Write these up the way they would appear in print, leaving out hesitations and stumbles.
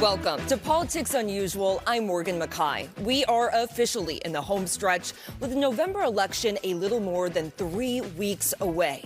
Welcome to Politics Unusual. I'm Morgan Mackay. We are officially in the home stretch with the November election a little more than 3 weeks away.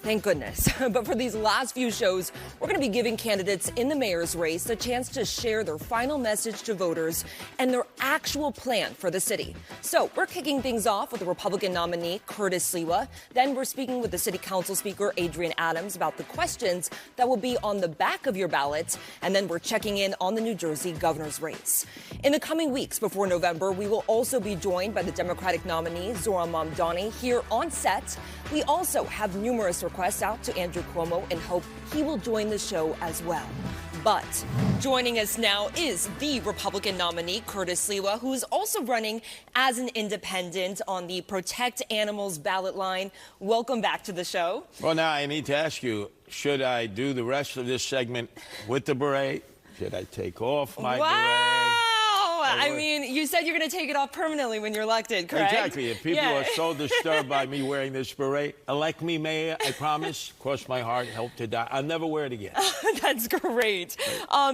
Thank goodness. But for these last few shows, we're going to be giving candidates in the mayor's race a chance to share their final message to voters and their actual plan for the city. So we're kicking things off with the Republican nominee, Curtis Sliwa. Then we're speaking with the City Council Speaker Adrienne Adams about the questions that will be on the back of your ballot. And then we're checking in on the New Jersey governor's race. In the coming weeks before November, we will also be joined by the Democratic nominee, Zohran Mamdani, here on set. We also have numerous requests out to Andrew Cuomo and hope he will join the show as well. But joining us now is the Republican nominee, Curtis Sliwa, who is also running as an independent on the Protect Animals ballot line. Welcome back to the show. Well, now I need to ask you, should I do the rest of this segment with the beret? Should I take off my beret? I mean, you said you're going to take it off permanently when you're elected, correct? Exactly. If people are so disturbed by me wearing this beret, elect me mayor, I promise, cross my heart, help to die. I'll never wear it again. That's great.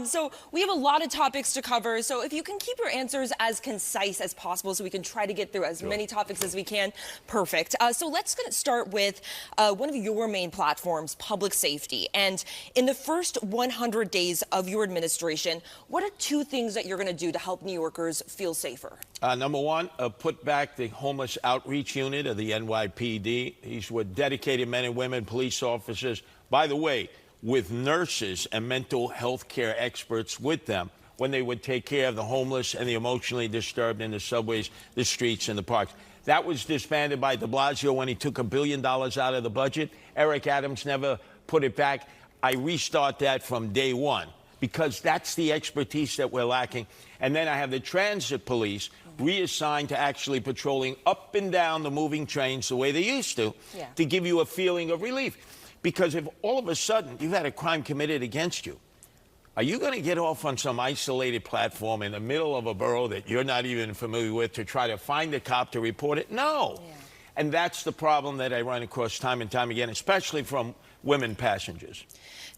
So we have a lot of topics to cover. So if you can keep your answers as concise as possible so we can try to get through as many topics as we can, perfect. So let's start with one of your main platforms, public safety. And in the first 100 days of your administration, what are 2 things that you're going to do to help New Yorkers feel safer? Number one, put back the homeless outreach unit of the NYPD. These were dedicated men and women, police officers, by the way, with nurses and mental health care experts with them when they would take care of the homeless and the emotionally disturbed in the subways, the streets, and the parks. That was disbanded by de Blasio when he took $1 billion out of the budget. Eric Adams never put it back. I restart that from day one, because that's the expertise that we're lacking. And then I have the transit police reassigned to actually patrolling up and down the moving trains the way they used to give you a feeling of relief. Because if all of a sudden you've had a crime committed against you, are you going to get off on some isolated platform in the middle of a borough that you're not even familiar with to try to find a cop to report it? No. Yeah. And that's the problem that I run across time and time again, especially from women passengers.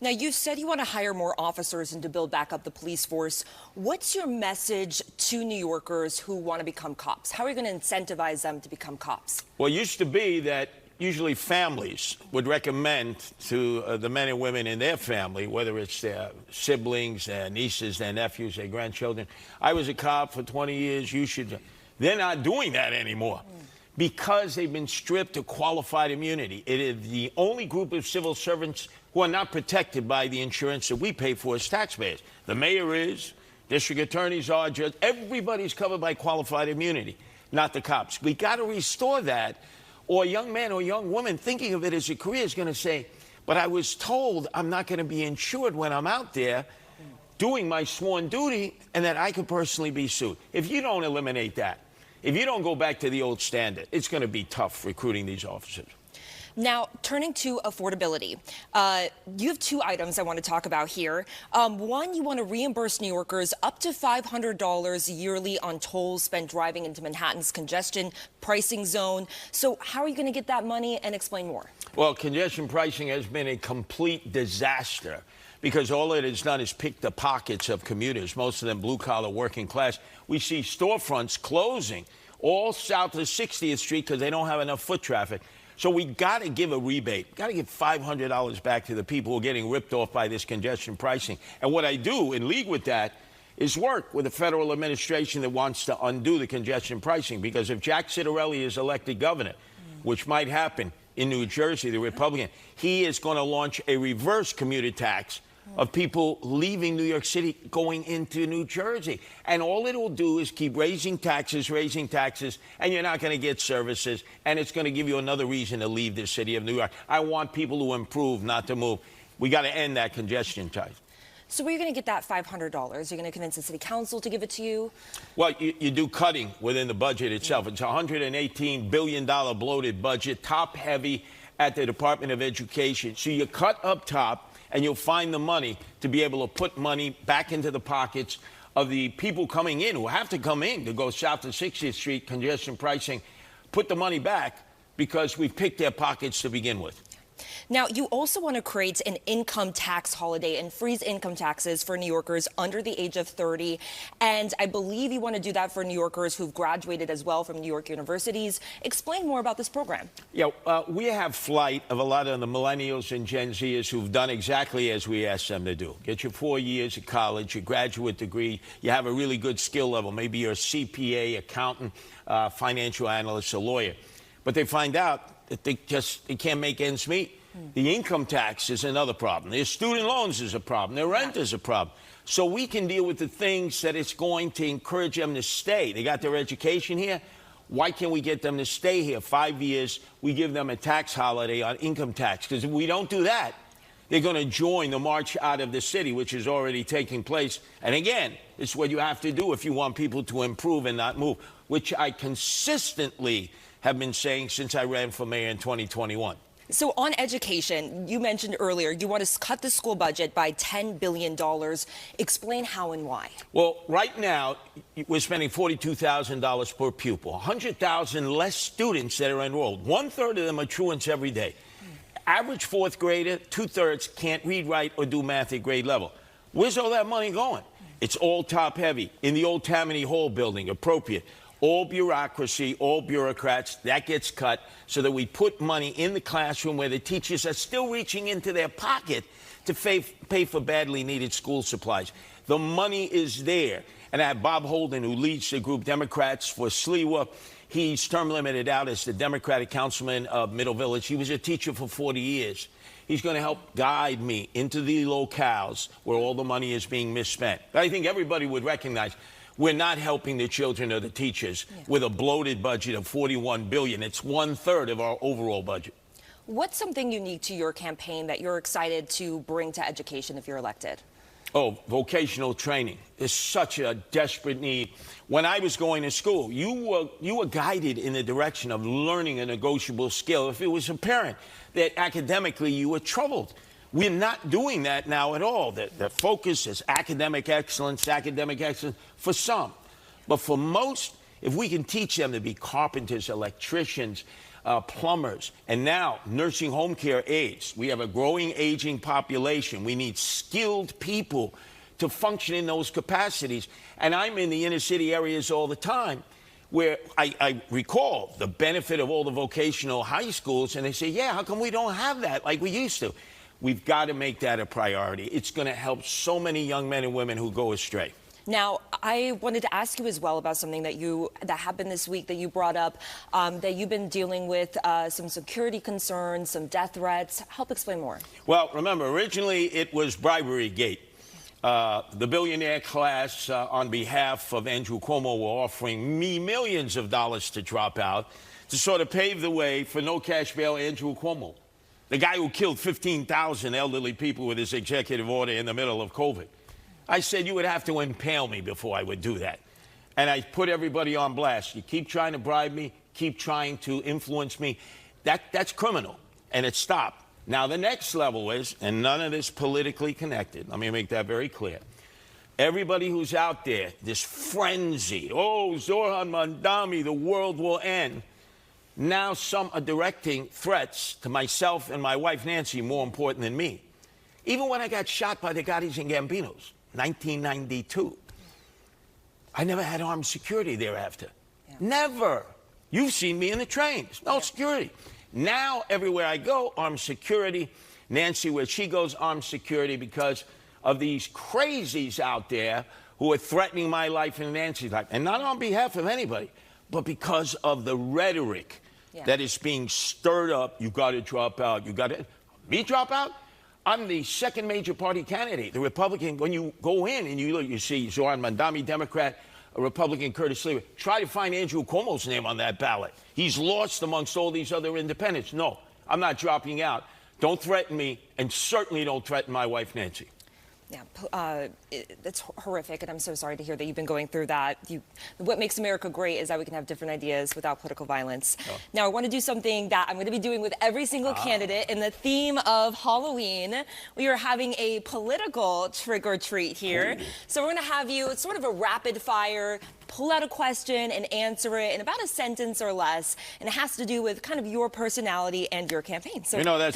Now, you said you want to hire more officers and to build back up the police force. What's your message to New Yorkers who want to become cops? How are you going to incentivize them to become cops? Well, it used to be that usually families would recommend to the men and women in their family, whether it's their siblings, their nieces, their nephews, their grandchildren. I was a cop for 20 years. You should. They're not doing that anymore. Because they've been stripped of qualified immunity. It is the only group of civil servants who are not protected by the insurance that we pay for as taxpayers. The mayor is, district attorneys are, judges, everybody's covered by qualified immunity, not the cops. We got to restore that, or a young man or young woman thinking of it as a career is going to say, but I was told I'm not going to be insured when I'm out there doing my sworn duty, and that I could personally be sued. If you don't eliminate that, if you don't go back to the old standard, it's going to be tough recruiting these officers. Now, turning to affordability, you have 2 items I want to talk about here. One, you want to reimburse New Yorkers up to $500 yearly on tolls spent driving into Manhattan's congestion pricing zone. So how are you going to get that money, and explain more? Well, congestion pricing has been a complete disaster, because all it has done is pick the pockets of commuters, most of them blue-collar working class. We see storefronts closing all south of 60th Street because they don't have enough foot traffic. So we got to give a rebate, got to give $500 back to the people who are getting ripped off by this congestion pricing. And what I do in league with that is work with the federal administration that wants to undo the congestion pricing. Because if Jack Ciattarelli is elected governor, which might happen in New Jersey, the Republican, he is going to launch a reverse commuter tax of people leaving New York City going into New Jersey. And all it will do is keep raising taxes, and you're not going to get services, and it's going to give you another reason to leave the city of New York. I want people to improve, not to move. We got to end that congestion tax. So where are you going to get that $500? You're going to convince the city council to give it to you? Well, you do cutting within the budget itself. It's a $118 billion bloated budget, top-heavy at the Department of Education. So you cut up top, and you'll find the money to be able to put money back into the pockets of the people coming in, who have to come in to go south to 60th Street, congestion pricing. Put the money back because we've picked their pockets to begin with. Now, you also want to create an income tax holiday and freeze income taxes for New Yorkers under the age of 30. And I believe you want to do that for New Yorkers who've graduated as well from New York universities. Explain more about this program. Yeah, we have flight of a lot of the millennials and Gen Zers who've done exactly as we asked them to do. Get your 4 years of college, your graduate degree, you have a really good skill level. Maybe you're a CPA, accountant, financial analyst, a lawyer. But they find out that they can't make ends meet. The income tax is another problem. Their student loans is a problem. Their rent is a problem. So we can deal with the things that it's going to encourage them to stay. They got their education here. Why can't we get them to stay here 5 years? We give them a tax holiday on income tax. Because if we don't do that, they're going to join the march out of the city, which is already taking place. And again, it's what you have to do if you want people to improve and not move, which I consistently have been saying since I ran for mayor in 2021. So on education, you mentioned earlier you want to cut the school budget by $10 billion. Explain how and why. Well, right now, we're spending $42,000 per pupil, 100,000 less students that are enrolled. 1/3 of them are truants every day. Average fourth grader, 2/3 can't read, write, or do math at grade level. Where's all that money going? It's all top heavy in the old Tammany Hall building, appropriate. All bureaucracy, all bureaucrats, that gets cut so that we put money in the classroom where the teachers are still reaching into their pocket to pay for badly needed school supplies. The money is there. And I have Bob Holden, who leads the group Democrats for Sliwa. He's term limited out as the Democratic councilman of Middle Village. He was a teacher for 40 years. He's going to help guide me into the locales where all the money is being misspent. But I think everybody would recognize we're not helping the children or the teachers with a bloated budget of $41 billion. It's 1/3 of our overall budget. What's something unique to your campaign that you're excited to bring to education if you're elected? Oh, vocational training is such a desperate need. When I was going to school, you were guided in the direction of learning a negotiable skill. If it was apparent that academically you were troubled, we're not doing that now at all. The focus is academic excellence for some. But for most, if we can teach them to be carpenters, electricians, plumbers, and now nursing home care aides. We have a growing aging population. We need skilled people to function in those capacities. And I'm in the inner city areas all the time where I recall the benefit of all the vocational high schools, and they say, yeah, how come we don't have that like we used to? We've got to make that a priority. It's going to help so many young men and women who go astray. Now, I wanted to ask you as well about something that happened this week that you brought up, that you've been dealing with some security concerns, some death threats. Help explain more. Well, remember, originally it was bribery gate. The billionaire class, on behalf of Andrew Cuomo, were offering me millions of dollars to drop out to sort of pave the way for no cash bail Andrew Cuomo, the guy who killed 15,000 elderly people with his executive order in the middle of COVID. I said you would have to impale me before I would do that. And I put everybody on blast. You keep trying to bribe me, keep trying to influence me. That's criminal, and it stopped. Now, the next level is, and none of this politically connected, let me make that very clear. Everybody who's out there, this frenzy, oh, Zohran Mamdani, the world will end. Now some are directing threats to myself and my wife, Nancy, more important than me. Even when I got shot by the Gattis and Gambinos, 1992, I never had armed security thereafter. Yeah. Never. You've seen me in the trains. No security. Now, everywhere I go, armed security. Nancy, where she goes, armed security because of these crazies out there who are threatening my life and Nancy's life. And not on behalf of anybody, but because of the rhetoric that is being stirred up. You got to drop out. You got to... Me drop out? I'm the second major party candidate. The Republican, when you go in and you look, you see Zohran Mamdani, Democrat, a Republican, Curtis Sliwa. Try to find Andrew Cuomo's name on that ballot. He's lost amongst all these other independents. No, I'm not dropping out. Don't threaten me, and certainly don't threaten my wife, Nancy. Yeah, it's horrific, and I'm so sorry to hear that you've been going through that. What makes America great is that we can have different ideas without political violence. Oh. Now, I want to do something that I'm going to be doing with every single candidate in the theme of Halloween. We are having a political trick or treat here. So we're going to have you, it's sort of a rapid fire pull out a question and answer it in about a sentence or less, and it has to do with kind of your personality and your campaign. So that's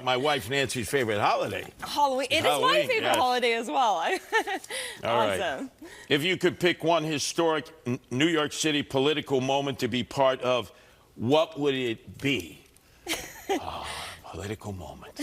my wife Nancy's favorite holiday. Halloween. It is my favorite holiday as well. All right. If you could pick one historic New York City political moment to be part of, what would it be? Political moment.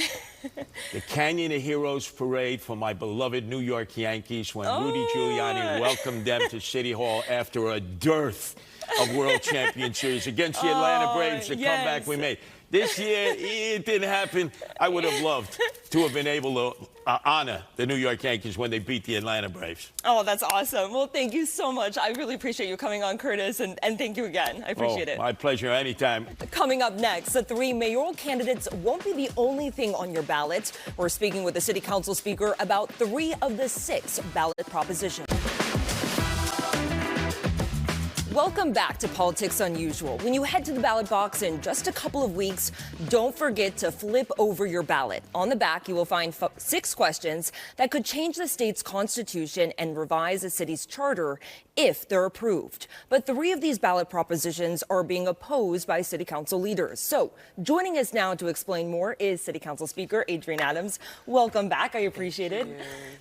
The Canyon of Heroes parade for my beloved New York Yankees when Rudy Giuliani welcomed them to City Hall after a dearth of World Championship Series against the Atlanta Braves, the comeback we made. This year, it didn't happen. I would have loved to have been able to honor the New York Yankees when they beat the Atlanta Braves. Oh, that's awesome. Well, thank you so much. I really appreciate you coming on, Curtis, and thank you again. I appreciate it. My pleasure. Anytime. Coming up next, the 3 mayoral candidates won't be the only thing on your ballot. We're speaking with the City Council Speaker about 3 of the 6 ballot propositions. Welcome back to Politics Unusual. When you head to the ballot box in just a couple of weeks, don't forget to flip over your ballot. On the back, you will find 6 questions that could change the state's constitution and revise the city's charter if they're approved. But 3 of these ballot propositions are being opposed by city council leaders. So joining us now to explain more is City Council Speaker Adrienne Adams. Welcome back. I appreciate it.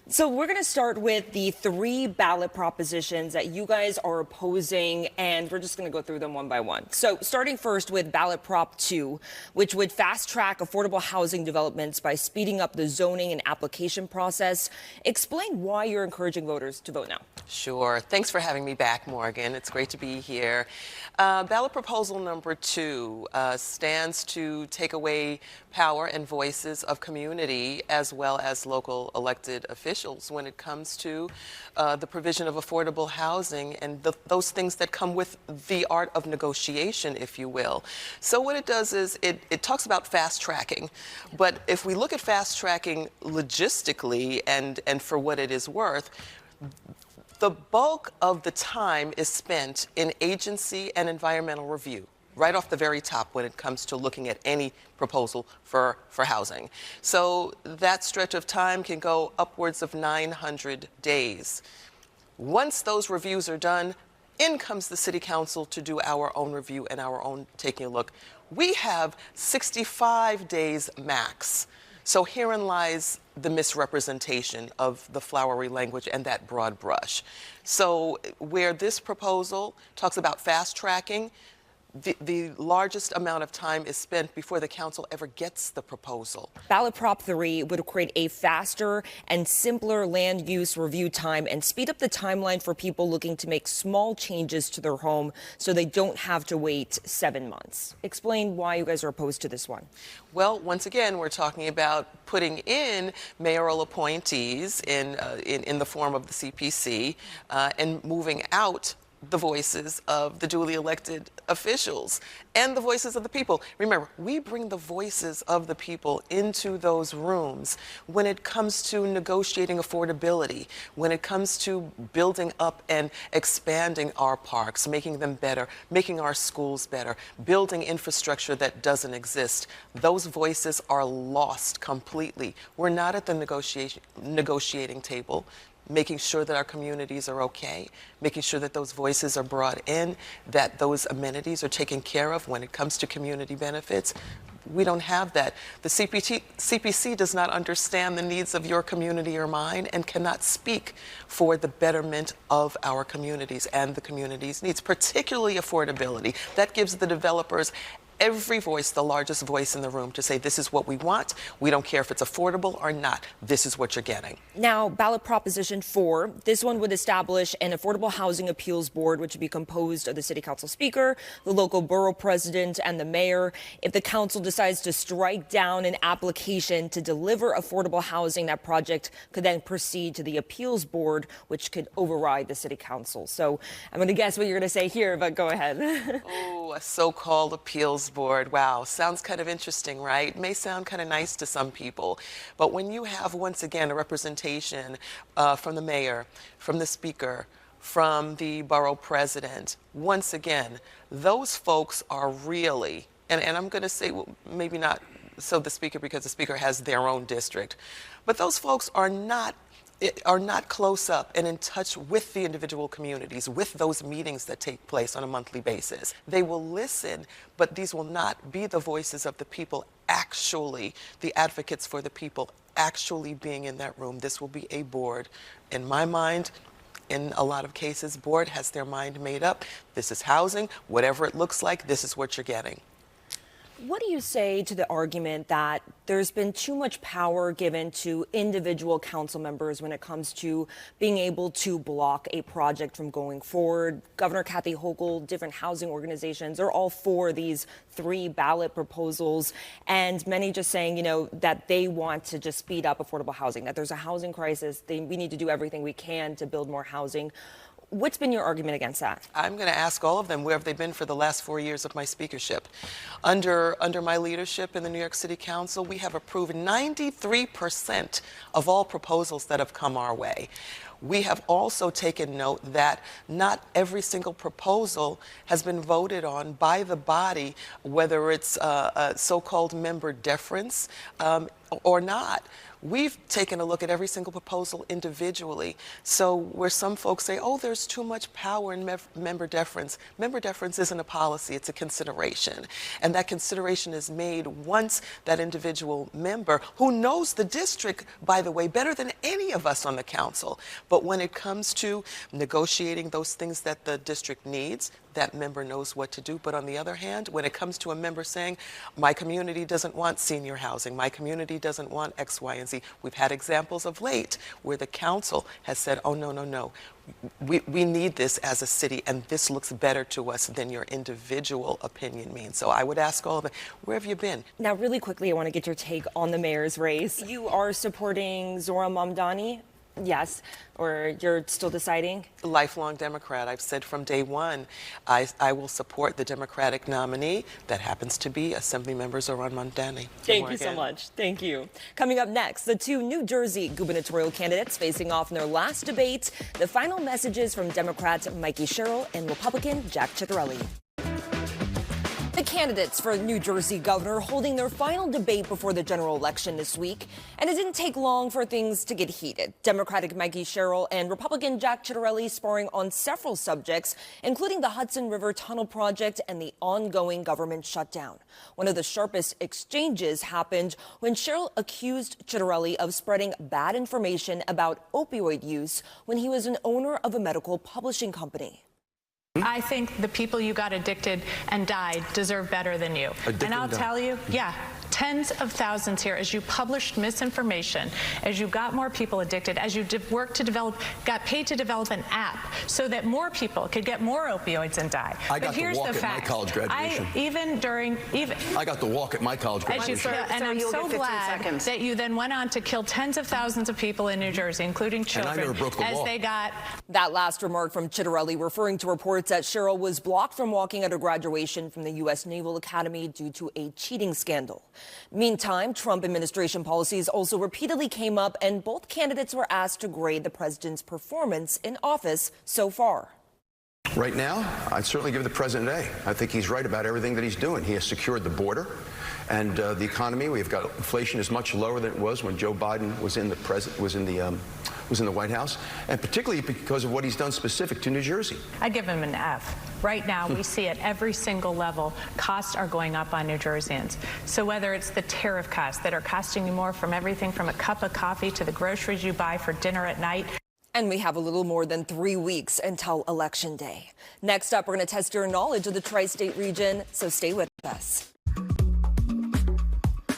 So we're going to start with the 3 ballot propositions that you guys are opposing, and we're just going to go through them one by one. So starting first with ballot Prop 2, which would fast track affordable housing developments by speeding up the zoning and application process. Explain why you're encouraging voters to vote now. Sure. Thanks for having me back, Morgan. It's great to be here. Ballot proposal number 2 stands to take away power and voices of community as well as local elected officials when it comes to the provision of affordable housing and those things that come with the art of negotiation, if you will. So what it does is it talks about fast tracking. But if we look at fast tracking logistically and for what it is worth, the bulk of the time is spent in agency and environmental review, right off the very top when it comes to looking at any proposal for housing. So that stretch of time can go upwards of 900 days. Once those reviews are done, in comes the City Council to do our own review and our own taking a look. We have 65 days max. So herein lies the misrepresentation of the flowery language and that broad brush. So where this proposal talks about fast tracking, the largest amount of time is spent before the council ever gets the proposal. Ballot Prop 3 would create a faster and simpler land use review time and speed up the timeline for people looking to make small changes to their home so they don't have to wait 7 months. Explain why you guys are opposed to this one. Well, once again, we're talking about putting in mayoral appointees in the form of the CPC and moving out the voices of the duly elected officials and the voices of the people. Remember, we bring the voices of the people into those rooms when it comes to negotiating affordability, when it comes to building up and expanding our parks, making them better, making our schools better, building infrastructure that doesn't exist. Those voices are lost completely. We're not at the negotiating table, making sure that our communities are okay, making sure that those voices are brought in, that those amenities are taken care of when it comes to community benefits. We don't have that. The CPC does not understand the needs of your community or mine and cannot speak for the betterment of our communities and the community's needs, particularly affordability. That gives the developers every voice, the largest voice in the room, to say this is what we want. We don't care if it's affordable or not. This is what you're getting. Now, ballot proposition 4, this one would establish an affordable housing appeals board, which would be composed of the city council speaker, the local borough president, and the mayor. If the council decides to strike down an application to deliver affordable housing, that project could then proceed to the appeals board, which could override the city council. So I'm going to guess what you're going to say here, but go ahead. Oh, a so-called appeals board. Wow, sounds kind of interesting, right? May sound kind of nice to some people, but when you have, once again, a representation from the mayor, from the speaker, from the borough president, once again, those folks are really, and I'm going to say, well, maybe not so the speaker, because the speaker has their own district, but those folks are not are not close up and in touch with the individual communities, with those meetings that take place on a monthly basis. They will listen, but these will not be the voices of the people actually, the advocates for the people actually being in that room. This will be a board. In my mind, in a lot of cases, board has their mind made up. This is housing. Whatever it looks like, this is what you're getting. What do you say to the argument that there's been too much power given to individual council members when it comes to being able to block a project from going forward? Governor Kathy Hochul, different housing organizations are all for these 3 ballot proposals, and many just saying, you know, that they want to just speed up affordable housing, that there's a housing crisis. We need to do everything we can to build more housing. What's been your argument against that? I'm going to ask all of them, where have they been for the last 4 years of my speakership? Under my leadership in the New York City Council, we have approved 93% of all proposals that have come our way. We have also taken note that not every single proposal has been voted on by the body, whether it's a so-called member deference or not. We've taken a look at every single proposal individually. So where some folks say, oh, there's too much power in member deference isn't a policy, it's a consideration. And that consideration is made once that individual member, who knows the district, by the way, better than any of us on the council. But when it comes to negotiating those things that the district needs, that member knows what to do. But on the other hand, when it comes to a member saying, my community doesn't want senior housing, my community doesn't want X, Y, and Z, we've had examples of late where the council has said, oh, no, no, no. We need this as a city, and this looks better to us than your individual opinion means. So I would ask all of them, where have you been? Now, really quickly, I want to get your take on the mayor's race. You are supporting Zora Mamdani? Yes, or you're still deciding? Lifelong Democrat. I've said from day one, I will support the Democratic nominee. That happens to be Assemblymember Zora Mamdani. Thank you so much. Thank you. Coming up next, the 2 New Jersey gubernatorial candidates facing off in their last debate. The final messages from Democrat Mikey Sherrill and Republican Jack Ciattarelli. The candidates for New Jersey governor holding their final debate before the general election this week, and it didn't take long for things to get heated. Democratic Mikey Sherrill and Republican Jack Ciattarelli sparring on several subjects, including the Hudson River Tunnel project and the ongoing government shutdown. One of the sharpest exchanges happened when Sherrill accused Ciattarelli of spreading bad information about opioid use when he was an owner of a medical publishing company. I think the people you got addicted and died deserve better than you. And I'll tell you, yeah, tens of thousands here as you published misinformation, as you got more people addicted, as you got paid to develop an app so that more people could get more opioids and die. I got to walk at my college graduation. I got to walk at my college graduation. And I'm so glad that you then went on to kill tens of thousands of people in New Jersey, including children, and I never broke the law. They got. That last remark from Ciattarelli referring to reports that Sherrill was blocked from walking at her graduation from the U.S. Naval Academy due to a cheating scandal. Meantime, Trump administration policies also repeatedly came up, and both candidates were asked to grade the president's performance in office so far. Right now, I'd certainly give the president an A. I think he's right about everything that he's doing. He has secured the border and the economy. We've got inflation is much lower than it was when Joe Biden was in the White House, and particularly because of what he's done specific to New Jersey. I give him an F. Right now, we see at every single level, costs are going up on New Jerseyans. So whether it's the tariff costs that are costing you more from everything from a cup of coffee to the groceries you buy for dinner at night. And we have a little more than 3 weeks until Election Day. Next up, we're going to test your knowledge of the tri-state region, so stay with us.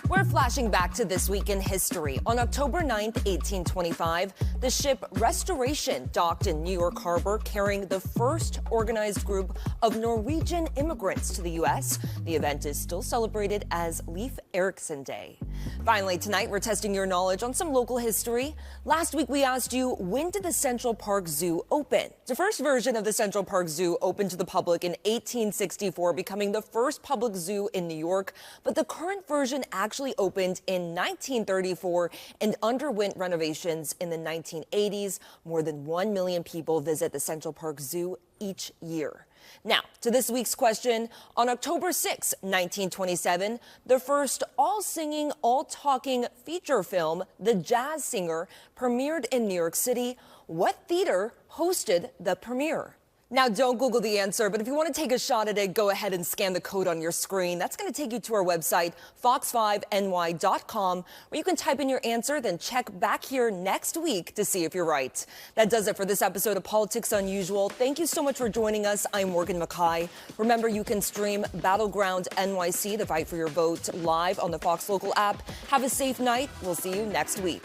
We're flashing back to this week in history. On October 9th, 1825, the ship Restoration docked in New York Harbor, carrying the first organized group of Norwegian immigrants to the U.S. The event is still celebrated as Leif Erikson Day. Finally, tonight, we're testing your knowledge on some local history. Last week, we asked you, when did the Central Park Zoo open? The first version of the Central Park Zoo opened to the public in 1864, becoming the first public zoo in New York. But the current version actually opened in 1934 and underwent renovations in the 1980s. More than 1 million people visit the Central Park Zoo each year. Now, to this week's question. On October 6, 1927, the first all-singing, all-talking feature film, The Jazz Singer, premiered in New York City. What theater hosted the premiere? Now, don't Google the answer, but if you want to take a shot at it, go ahead and scan the code on your screen. That's going to take you to our website, fox5ny.com, where you can type in your answer, then check back here next week to see if you're right. That does it for this episode of Politics Unusual. Thank you so much for joining us. I'm Morgan Mackay. Remember, you can stream Battleground NYC, the fight for your vote, live on the Fox Local app. Have a safe night. We'll see you next week.